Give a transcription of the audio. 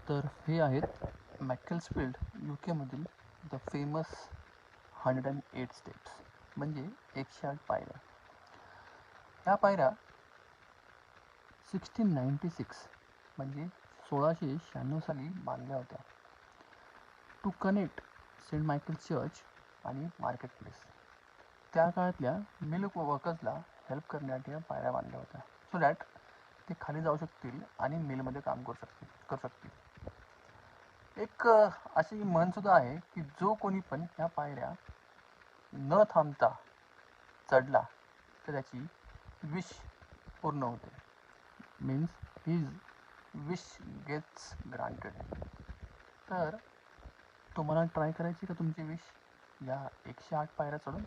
तर हे आहेत मॅकल्सफील्ड UK मधील द फेमस 108 स्टेप्स म्हणजे 108 पायऱ्या. या पायऱ्या 1696 म्हणजे 1696 साली बांधल्या होत्या to connect Saint Michael church आणि मार्केट प्लेस. त्या काळातल्या मिल्क वर्कर्सला हेल्प करण्यासाठी या पायऱ्या बांधल्या होत्या सो दॅट ते खाली जाऊ शकतील आणि मिलमध्ये काम करू शकतील. एक अशी म्हणसुद्धा आहे की जो कोणी पण ह्या पायऱ्या न थांबता चढला तर त्याची विश पूर्ण होते. Means his wish gets granted. तर तुम्हाला ट्राय करायची का तुमची विश या 108 पायऱ्या चढून?